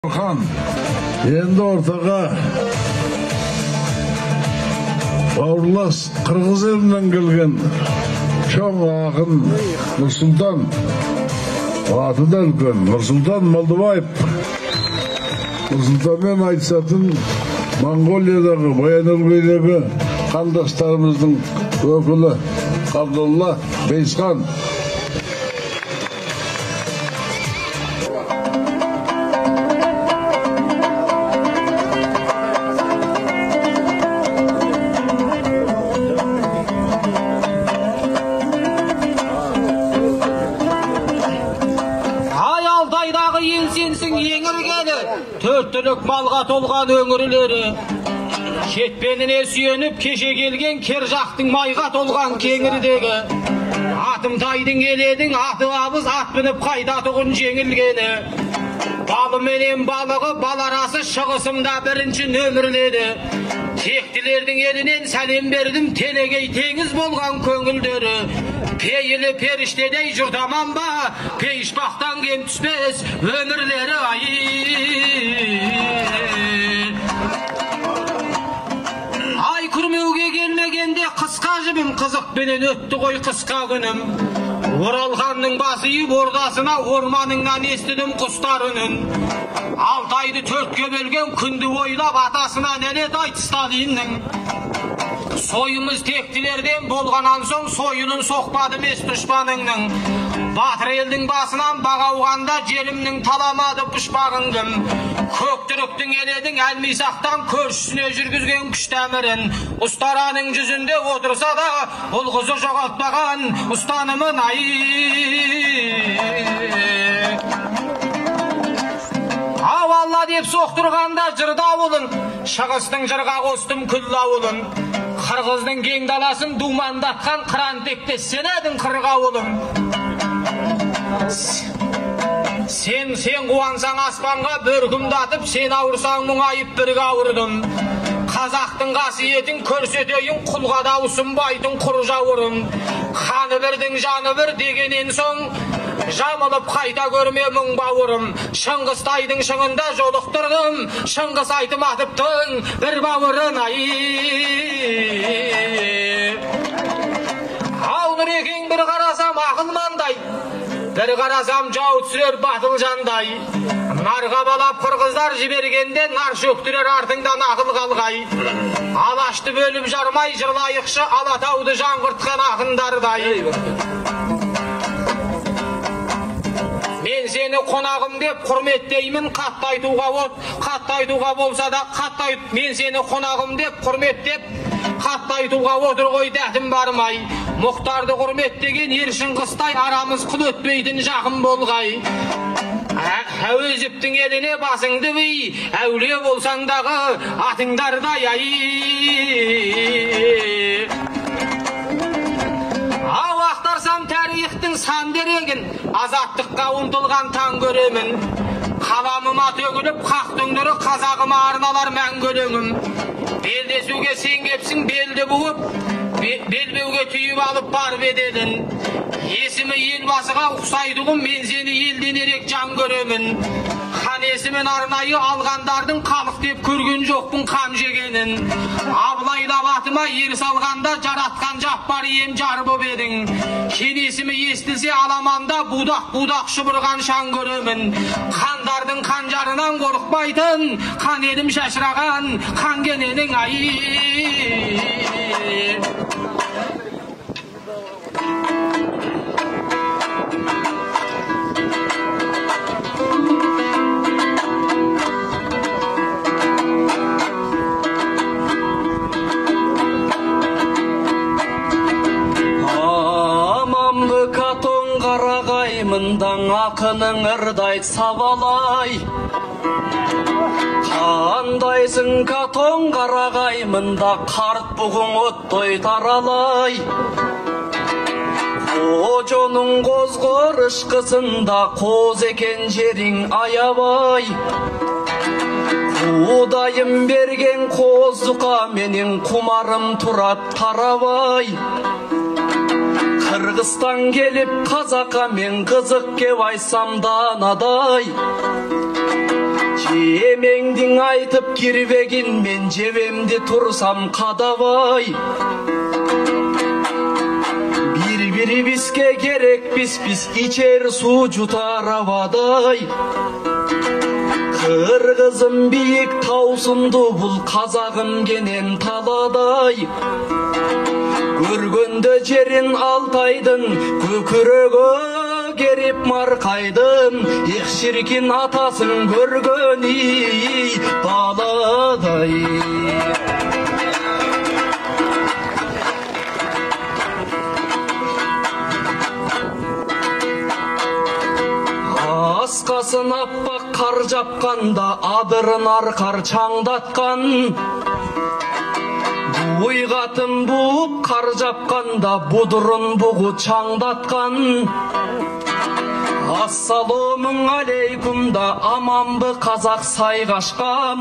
Хан, енді ортаға бауырлас Қырғыз елінен келген чоң ақын Нұрсұлтан, аты да үлкен Нұрсұлтан Малдыбаев. Нұрсұлтанмен айтысатын Монғолиядағы, Баян-өлгейдегі қандастарымыздың өкілі Абдулла Бейсхан. Төрттілік малға толған өңірлері, кетпеніне сүйеніп кеше келген кер жақтың майға толған кеңірдегі. Атымтайдың еледің аты абыз ат мініп қайда тұғын жеңілгені. Балы менен балығы баларасы шығысымда бірінші нөмірледі. Тектілердің елінен сәлем бердім, телегей теңіз болған көңілдері. Пейілі періштедей жұртаман ба, пейішпақтан кем түспес өмірлері ай. Ай күрмеуге келмегенде қысқа жібім, қызықпенен өтті ғой қысқа күнім. Оралханның басы үйіп ордасына орманыңнан естідім құстар үнін. Алтайды төртке бөлген күнді ойлап атасына нәлет айт Сталиннің. Сойымыз тектілерден болғанан соң сойылын соқпады мес дұшпаныңның. Батыр елдің басынан бағауғанда жерімнің таламады пұшпағын кім. Көктүріктің еледің әлмейсақтан көршісіне жүргізген күш тәмірін. Ұстараның жүзінде отырса да ол қызы жоғалтпаған ұстанымын ай. Ау алла деп соқтырғанда жырда ауылын, шығыстың жырға қостым күллі ауылын. Қырғыздың кең даласын думандатқан қырантекте сен едің қырға ауылым. Сен қуансаң аспанға бөркімдатып, сен ауырсаң мұңайып бірге ауырдым. Қазақтың қасиетін көрсетейін, құлға даусын байтын құр жауырын. Қаны бірдің жаны бір дегенен соң жамылып қайта көрме мұң бауырым. Шыңғыстайдың шыңында жолықтырдым, Шыңғыс айтым атыптың бір бауырын ай. Ау нұрекең бір қарасам ақылмандай, бір қарасам жау түсірер батыл жандай. Нарға балап қырғыздар жібергенде нар шөктірер артыңдан ақыл қалғай. Алашты бөліп жармай жырлайықшы Алатауды жаңғыртқан ақындардай. Мен сені қонағым деп құрметтеймін, қатты айтуға болса да мен сені қонағым деп құрметтеп, қатты айтуға отыр ғой дәтім бармай. Мұхтарды құрметтеген ер Шыңғыстай арамыз құл өтпейтін жақын болғай. Әуезіптің еліне басыңды бей, әулие болсаң дағы атыңдардай ай. Ау ақтарсам тарихтың сан дерегін, азаттыққа ұмтылған таң көремін. Қаламыма төгіліп қақ төңдірі қазағыма арналар мәңгі өлеңім. Белдесуге сен кепсің белді буып, белбеуге түйіп алып бар беделін. Есімі елбасыға ұқсайдығым, мен сені елден ерек жан көремін. Хан есімін арнайы алғандардың халық деп көрген жоқпын қан жегенін. Абылайлап атыма ер салғанда жаратқан жаппар ем жар боп едің. Кен есімі естілсе аламанда будақ шұбырған шаң көремін. Қандардың қанжарынан қорықпайтын, қан едім шашыраған қан кененің ай. Қарағаймындаң ақының ырдайт сабалай. Қандайсың катон қарағаймында қарт бұғың оттой таралай. Қожоның қозғыр ішқысында қоз екен жерің аябай. Құдайым берген қоздыққа менің құмарым тұрат тарабай. Қырғызстан келіп қазаққа мен қызық кеп айсам да надай. Емеңдің айтып кирбегин мен жебемди турсам кадабай. Бир-бирибизге керекпиз биз ичер суу жутар абадай. Кыргызым бийик таусунду бул казагым кенен таладай. Көргөндө жерин Алтайдын көкүрөгө керип маркайдым. Эх ширкин атасын көргөни таладай. Аскасын аппак кар жапканда адырын аркар чаңдаткан. Буйгатын бууп кар жапканда будурун бугу чаңдаткан. Ассаломун алейкум да аманбы казак сайгашкам.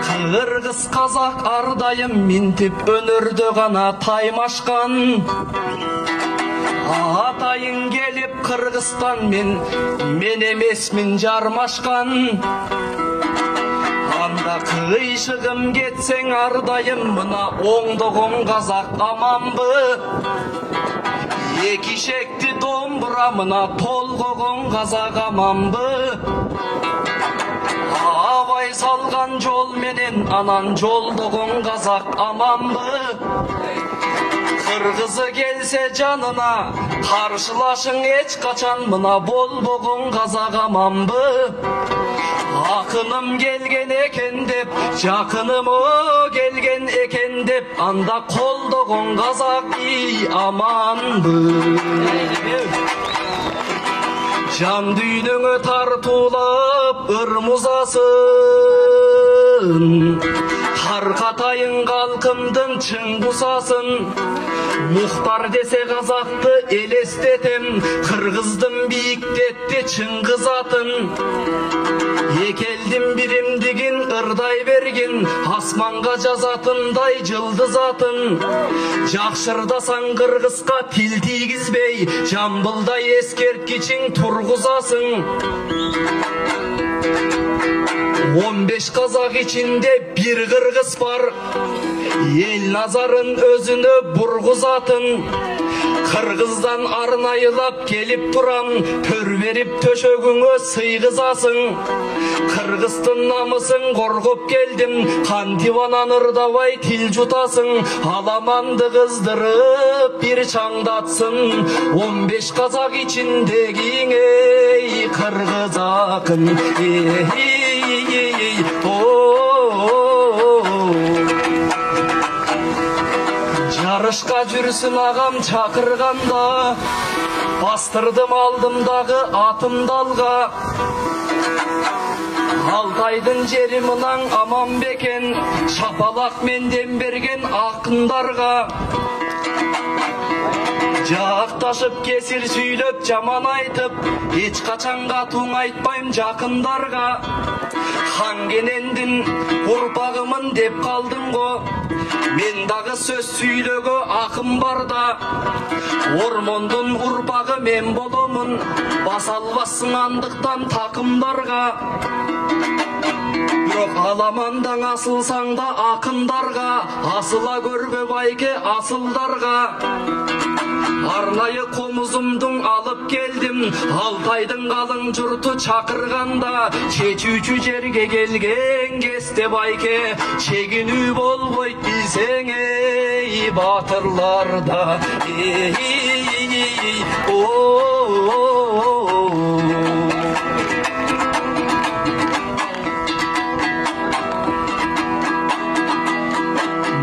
Кыргыз казак ардайым минтип өнөрдө гана таймашкан. Атайын келип Кыргызстан мен эмесмин жармашкан. Анда кыйшыгым кетсең ардайым мына оңдогон казак аманбы. Экишекти домбура мына толгогон казак аманбы. Абай салган жол менен анан жолдогон казак аманбы. Кыргызы келсе жанына каршылашың эч качан мына болбогон казак аманбы. Акыным келген экен деп, жакынымы келген экен деп, анда колдогон казак аманбы. Жан дүйнөңө тартуулап ырмузасын, таркатайын калкымдын чың бусасын. Мухтар десе казакты элестетем, кыргыздын бийиктетти Чыңгыз атын. Экелдин биримдигин ырдай бергин, асманга жазатындай жылдыз атын. Жакшырдасаң кыргызга тил тийгизбей, жамбылдай эскерткичиң тургузасың. 15 казак ичинде бир кыргыз бар, эл назарын өзүнө бургузатын. Кыргыздан арнайылап келип турам, төр берип төшөгүңө сыйгызасың. Кыргыздын намысын коргоп келдим, кантип анан ырдабай тил жутасың. Аламанды кыздырып бир чаңдатсын, 15 казак ичиндегиң эй кыргыз акын. Жарышка жүрсүн агам чакырганда, бастырдым алдымдагы атымды алга. Алтайдын жери мынан аман бекен, шапалак менден берген акындарга. Жакташып кесир сүйлөп жаман айтып, эч качанга туң айтпайм жакындарга. Хангенендин урпагымын деп калдым го, мен дагы сөз сүйлөгө акым барда. Ормондун урпагы мен боломун, баса албассың андыктан такымдарга. Бирок аламандаң асылсаң да акындарга, асыла көрбө байке асылдарга. Арнайы комузумдун алып келдим, Алтайдын калың журту чакырганда. Чечүүчү жерге келген кезде байке, чегинүү болбойт билсең эй батырларда.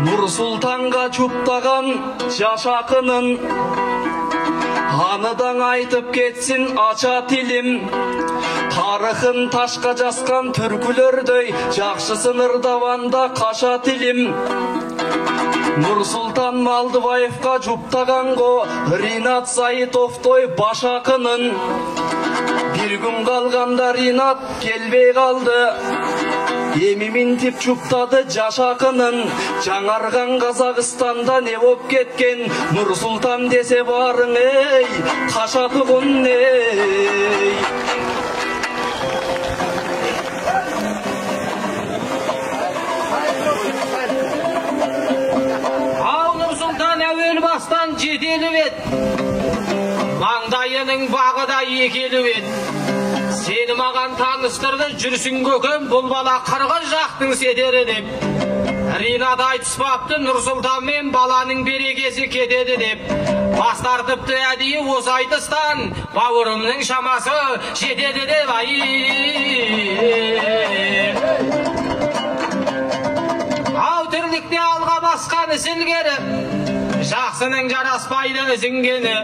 Нур-Султанга чуптаган жаш акынын, аныдан айтып кетсин ача тилим. Тарыхын ташка жазган түркүлөрдөй, жакшысын ырдабанда каша тилим. Нур-Султан Малдыбаевка жуптаганго, Ринат Саитовдой баш акынын. Бир күн калганда Ринат келбей калды, эми минтип чуптады жаш акынын. Жаңарган Казакстанда не боп кеткен, Нур-Султан десе барың эй каша тугун эй. Манастан жетеліп еді, маңдайының бағы да екеліп еді. Сені маған таныстырды, жүрсің көкем, бұл бала қырғыз жақтың сетері деп. Ринат айтыспапты, Нұрсұлтан мен баланың берекесі кетеді деп. Бас тартыпты әдейі осы айтыстан, бауырымның шамасы жетеді деп. Ау тірлікте алға басқан ісілгені, жақсының жараспайды ізінгені.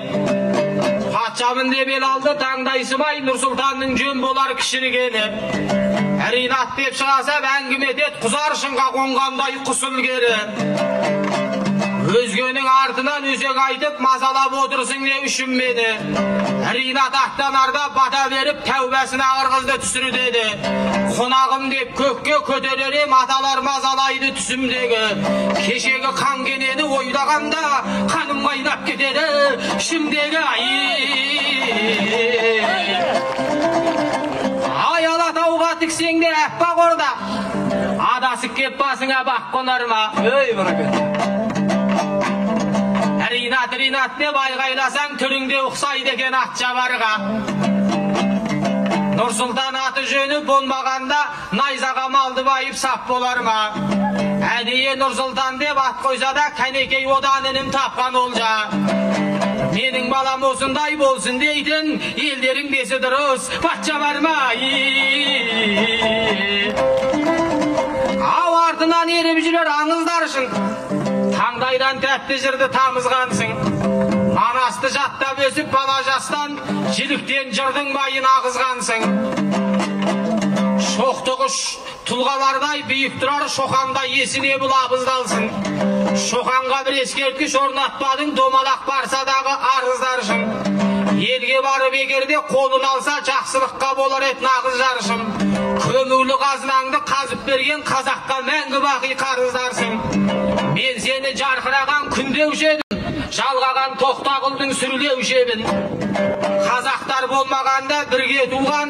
Патшамын деп ел алды таңдайсымай, Нұрсұлтанның жөн болар кішіргені. Ринат деп шығаса әңгіме етеді, құзар шыңға қонғандай құс ілгері. Өзгенің артынан өсек айтып мазалап отырсың не үшін мені. Ринат аттанарда бата беріп тәубәсін ағырғызды түсірі деді. Қонағым деп көкке көтеререм, аталар мазалайды түсімдегі. Кешегі қан кенені ойлағанда қаным қайнап кетеді ішімдегі. Ай Алатауға тіксеңде әппақ орда, адасып кеп басыңа бақ қонар ма? Ей бәрекет. Ринат деп айғайласаң түріңде ұқсайды екен ат жабарға. Нұрсұлтан аты жөні болмағанда найзаға малды байып сап болар ма? Әдейі Нұрсұлтан деп ат қойса да кәнекей одан інім тапқан олжа. Менің балам осындай болсын дейтін елдерің десі дұрыс патша бар ма? Ау артынан еріп жүрер аңыздар үшін, таңдайдан тәтті жырды тамызғансың. Манасты жаттап өсіп бала жастан, жіліктен жырдың майын ағызғансың. Шоқтығыш тұлғалардай биік тұрар шоқанда есіне бұл абыздалсың. Шоқанға бір ескерткіш орнатпадың, домалақ барса дағы арыздаршың. Елге барып егерде қолын алса жақсылыққа болар ет нағыз жаршым. Көмулі қазынаңды қазып берген қазаққа мәңгі бақи қарыздарсың. Мен сені жарқыраған күндеуші едім, жалғаған тоқтағылдың сүрілеуші едім. Қазақтар болмағанда бірге туған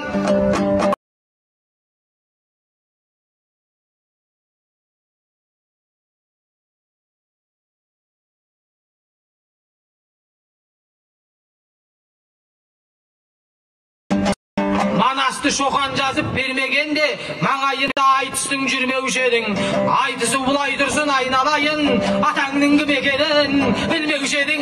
Манасты шоқан жазып бермегенде, маңайында айтыстың жүрмеуші едің. Айтысы бұлай тұрсын айналайын, атаңның кім екенін білмеуші едің.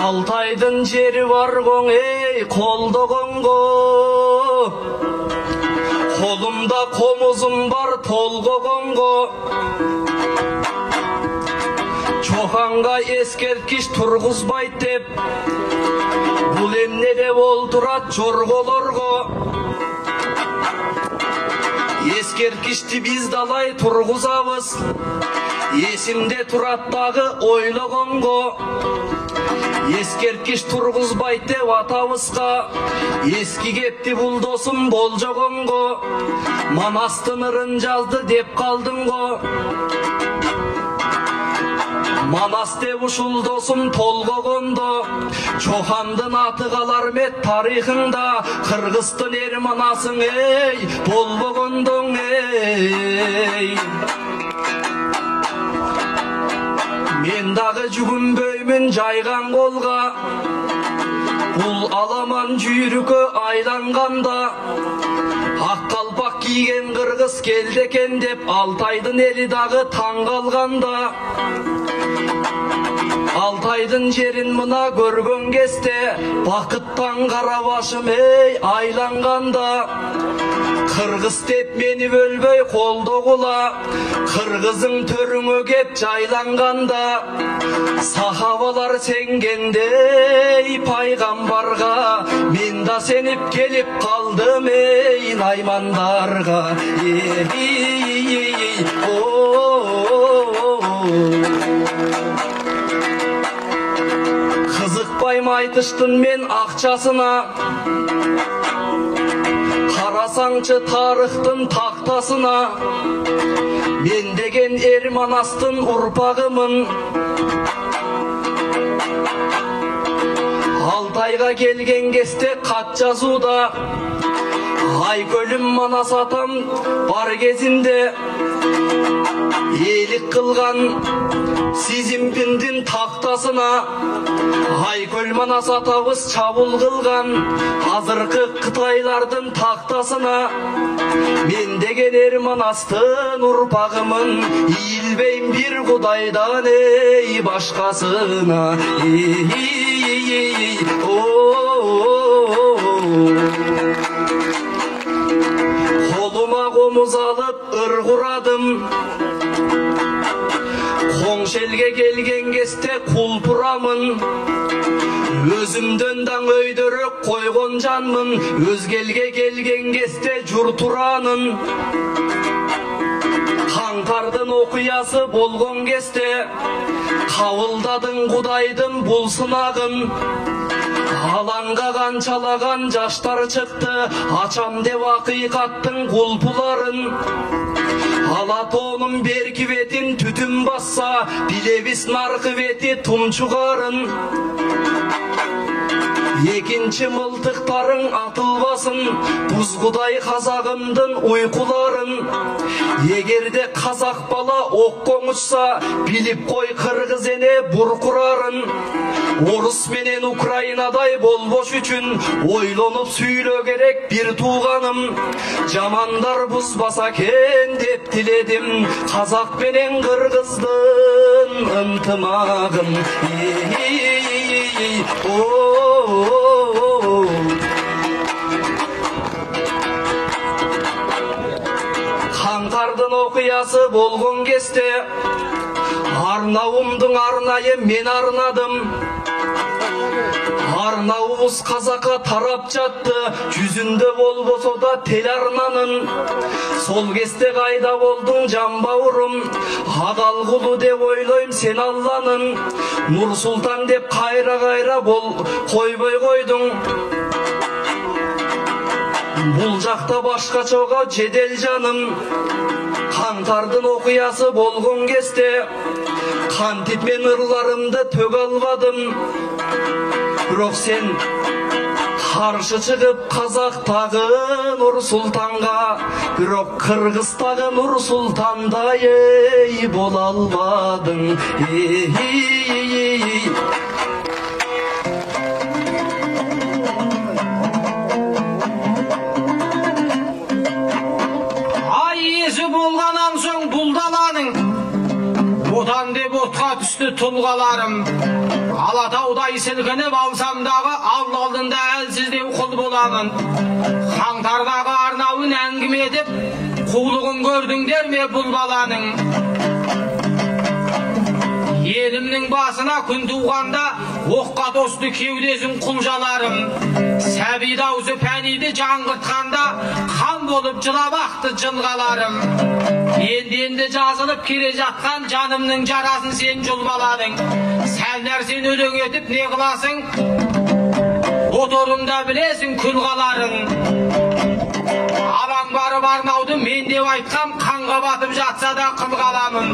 Алтайдың жері бар ғоң, ей қолды ғоңғо. Қолымда қомызым бар толғы қонғы. Чоқанға ескерткіш тұрғызбай деп, бұл емне деп олтырат жорғолорғы. Ескерткішті біз далай тұрғызабыз, есімде тұраттағы ойлы қонғы. Ескерткіш тұрғызбай деп атауызға, ескі кетті бұл досым бол жоғынғы. Манастың ырын жазды деп қалдыңғы. Манас деп ұшыл досым толғы қонды. Чоқандың аты қалар мет тарихында. Қырғыстың ер манасың ей, болғы қондың ей. Мен дағы жүгін бөймін жайған қолға, бұл аламан жүйрікі айланғанда. Ақ қалпақ киген қырғыз келді екен деп, Алтайдың елі дағы таң қалғанда. Алтайдың жерін мына көрген кесте, бақыттан қарабашым ей айланғанда. Қырғыз деп мені бөлбей қолды құла, қырғызың төріңе кеп жайланғанда. Сахабалар сенгендей пайғамбарға, мен да сеніп келіп қалдым ей наймандарға. Қызықпайым айтыштын мен ақшасына, қарасаңшы тарихтың тақтасына. Мен деген ер манастың ұрпағымын, Алтайға келген кезде қат жазуда, Айкөлім Манас атам бар кезінде, елік қылған Сизимпиндің тақтасына, Айкөл Манас атабыз чабыл қылған азырқы Қытайлардың тақтасына. Мен деген Манастың ұрпағымын, иілбейм бір Құдайдан башқасына. Қолыма қомыз алып ыр құрадым, Қоңшелге келген кезде құлпырамын. Өзімден даң өйдіріп қойған жанмын, өзгелге келген кезде жұртуранын. Қаңтардың оқиясы болған кезде, қауылдадың Құдайдың бұл сынағын. Алаңға қаншалаған жаштар шықты, ачам деп ақиқаттың құлпыларын. Алатоның беркі бетін түтін басса, білебіс нарқы беті тұмчуғарын. Екінші мылтықтарың атылбасын, бұз Құдай қазағымдың ұйқыларын. Егерде қазақ бала оққон ұшса, біліп қой қырғыз ене бұрқырарын. Орыс менен Украинадай болбош үшін, ойланып сөйлө керек бір туғаным. Жамандар бұзбаса кен деп тіледім, қазақ менен қырғыздың ынтымағын. Қаңтардың оқиясы болған кезде, Арнауымдың арнайы мен арнадым. Арнауыз қазаққа тарап жатты, жүзінде болбосо да тел арнанын. Сол кезде қайда болдың жан бауырым, адал құлы деп ойлойм сен Алланын. Нұр Сұлтан деп қайра қойбой қойдың. Бұл жақта башқа çoğa жедел жаным. Қаңтардың оқиясы болған кезде, қантип мен ырларымды төг албадым. Бірақ сен қаршы шығып қазақтағы Нұр Сұлтанға, бірақ Қырғыздағы Нұр Сұлтандай бола албадың. Болғанан соң бұл даланың, одан деп отқа түсті тұлғаларым. Алатаудай сілкініп алсамдағы алдында әлсіздеу құл боламын. Қаңтардағы арнауын әңгіме етіп, қулығын көрдіңдер ме бұл баланың? Елімнің басына күн туғанда оққа тосты кеудесін құлжаларым. Сәби даусы пәниді жаңғыртқанда қан болып жылабақты жылғаларым. Енді жазылып келе жатқан жанымның жарасын сен жұлбаладың. Сәлдер сен өлең етіп не қыласың? Оторында білесің күл қаларын. Алаң барып арнауды мен деп айтқам, қанға батып жатса да қыл қаламын.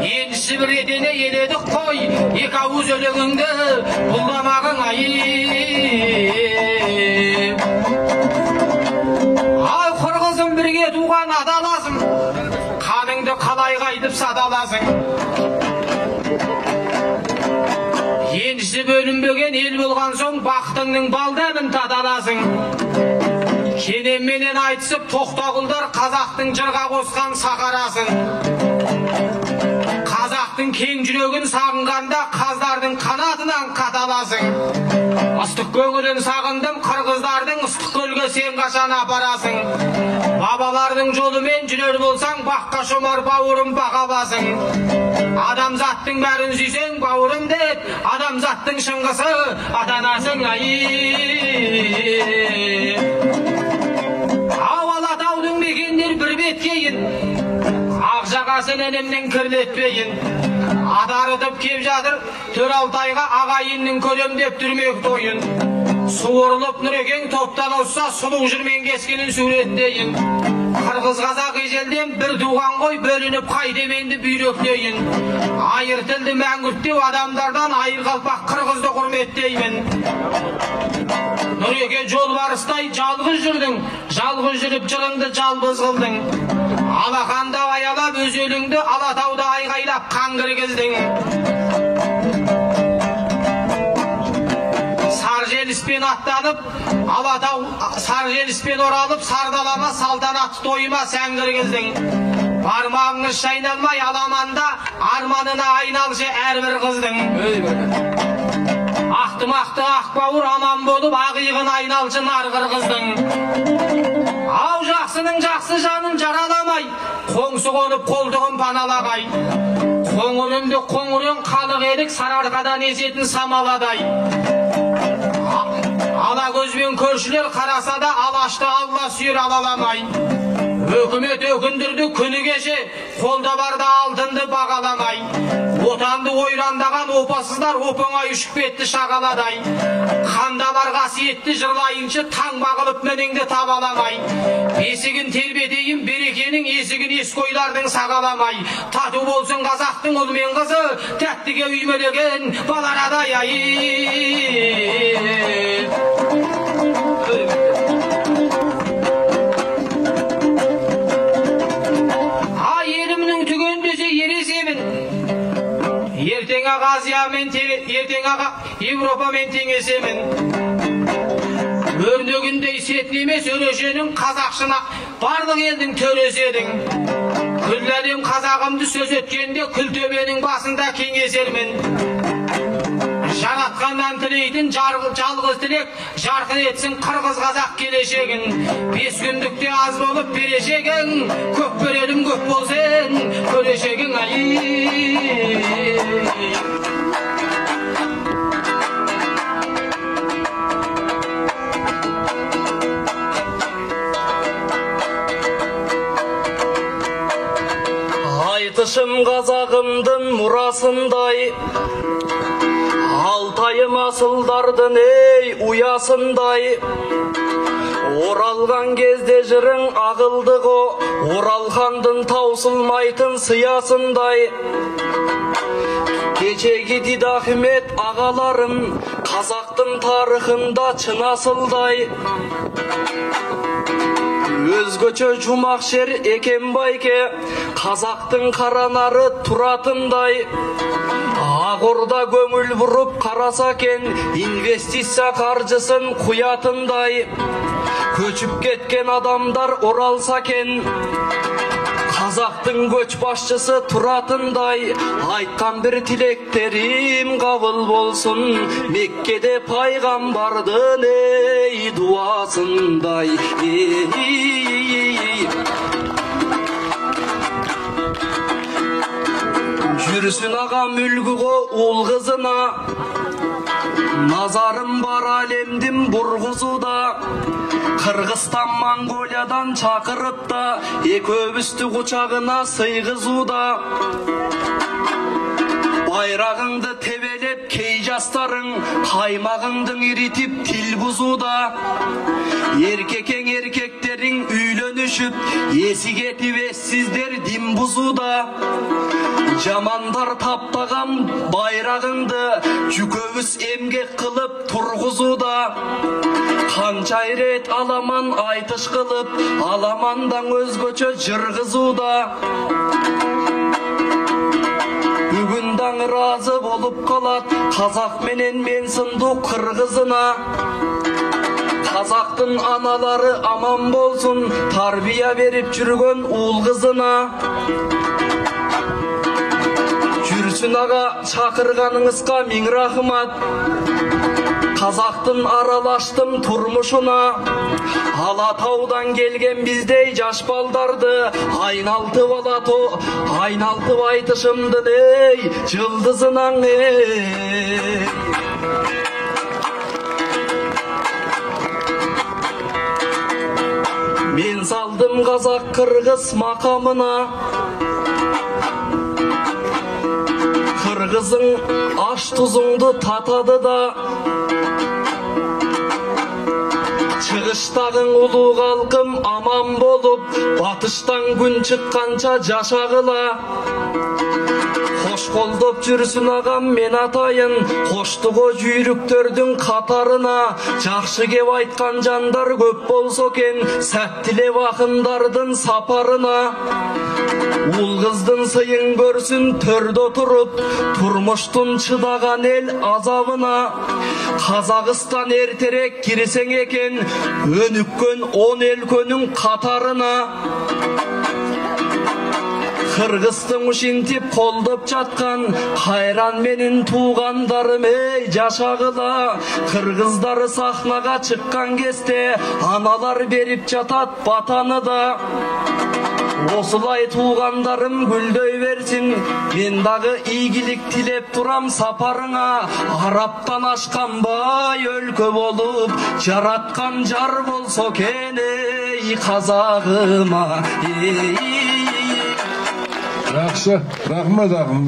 Енші бір етене еледік қой, екі ауыз өлеңіңді бұлдамағың Ай қырғызым бірге туған адаласың, қаныңды қалай қайтып садаласың. Енші бөлінбеген ел болған соң, бақтыңның балдамын тадаласың. Кенемменен айтысып тоқтағылдар қазақтың жырға қосқан сақарасың. Қазақтың кең жүрегін сағынғанда қаздардың қанатынан қаталасың. Ыстық көңілін сағындым, қырғыздардың ыстық көлге сен қашан апарасың. Бабалардың жолымен жүрер болсаң, баққа шомар бауырым бақабасың. Адамзаттың бәрін сүйсең бауырым деп, адамзаттың шыңғысы атанасың. Алатаудың мекендер бір беткейін, ақ жағасын енемнен кірлетпейін. Адарытып кеп жатыр, төр Алтайға ағайынның көрем деп түрмек тойын. Суырылып Нұрекең топтан olsa сұлық жүрмен кескенін суреттейін. Қырғыз қазақ ежелден бір туған ғой, бөлініп қайдеменді бүйректейін. Айыр тілді мәңгүрттеу адамдардан айыр қалпақ қырғызды құрметтеймін. Нұреке жолбарыстай жалғыз жүрдің, жалғыз жүріп жырыңды жалбыз қылдың. Алақанда аялап өз өліңді, Алатауда айғайлап қан кіргіздің. Саржеліспен аттанып, Алатау саржеліспен оралып, сардалама салтанатты тойыма сән кіргіздің. Бармағыңыз шайналмай аламанда, арманына айналшы әрбір қыздың. Ақтымақты ақбауыр аман болып, ағиығын айналшы нарғыр қыздың. Ау жақсының жақсы жанын жараламай, қоңсы қонып қолдығын паналағай. Қоңырынды қоңырын қалық едік, сарарқадан есетін самаладай. Ала көзбен көршілер қараса да, алашты алла сүйер алаламай. Өкімет өкіндірді күні кеше, қолда барда алтынды бағаламай. Отанды ойрандаған опасыздар опыңай үшіп кетті шағаладай. Қанда бар қасиетті жырлайыншы, таң бағылып мініңді табаламай. Бесігін тербетейін, берекенің есігін ескойлардың сағаламай. Тату болсын қазақтың ұл мен қызы, тәттіге үймелеген баларадай ай. Елімнің түгендесе ересемін. Ертең Азиямен, ертең Европамен теңесемін. Өрнегіндей сетін емес өрешенің, қазақшына барлық елдің төреседің. Күлләдем қазағымды сөз өткенде, күлтөбенің басында кеңесермін. Жаратқаннан тілейтін жалғыз тілек, жарқын етсін қырғыз қазақ келешегін. 5 күндікте аз болып берешегің, көп берелім көп болсын көрешегің ай. Айтышым қазағымдың мұрасындай, Алтайым асылдардың ей уясындай. Оралған кезде жырың ағылдығы, Оралхандың таусылмайтын сиясындай. Кечеги Дидахмет ағаларым, қазақтың тарихында чынасылдай. Өзгөчө жұмақ шер екен байке, қазақтың қаранары тұратындай. Ағорда көңіл бұрып қараса кен, инвестиция қаржысын құятындай. Көчіп кеткен адамдар оралса кен, қазақтың көч башчысы тұратындай. Айтқан бір тілектерім қабыл болсын, Меккеде пайғамбардың ей дуасындай. Жүрсін аға мүлгіғі ұл қызына, назарым бар әлемдім бұрғызуда. Қырғызстан Монголиядан чақырып да, екөбісті құчағына сыйғызуда. Байрағыңды тебелеп кей жастарың, қаймағыңдың иритіп тіл бұзуда. Еркекең еркектерің үйленішіп, есі кетіп ессіздер дин бұзуда. Жамандар таптаған байрағыңды, жүкөбіс емгек қылып тұрғызуда. Қанша рет аламан айтыш қылып, аламандан өзгөчө жырғызуда. Бүгіндан разы болып қалат, қазақ менен мен сынду қырғызына. Қазақтың аналары аман болсын, тарбия беріп жүрген ұл қызына. Жүрсін аға шақырғаныңызға мың рахмат. Қазақтың аралаштым тұрмышына. Алатаудан келген біздей жаш балдарды айналтып айналтып айтышымдың ей жылдызынан ей. Мен салдым қазақ қырғыз мақамына. Қырғызың аш тұзыңды татады да, Чыгыштагың улуу калкым аман болуп, батыштан күн чыкканча жашагыла. Хош колдоп жүрсүн агам мен атайын, коштуго жүйрүктөрдүн катарына. Жакшы кеп айткан жандар көп болсо экен, сәттилеп акындардын сапарына. Ул кыздын сыйын көрсүн төрдө туруп, турмуштун чыдаган эл азабына. Казакстан эртерээк кирсең экен, өнүккөн 10 өлкөнүн катарына. Кыргыздын ушинтип колдоп жаткан, кайран менин туугандарым эй жашагыла. Кыргыздары сахнага чыккан кезде аналар берип жатат батаны да. Осулай туугандарым гүлдөй берсин, мен дагы ийгилик тилеп турам сапарыңа. Араптан ашкан бай өлкө болуп, жараткан жар болсо экен эй казагыма. Жақсы, рахмет ақындар.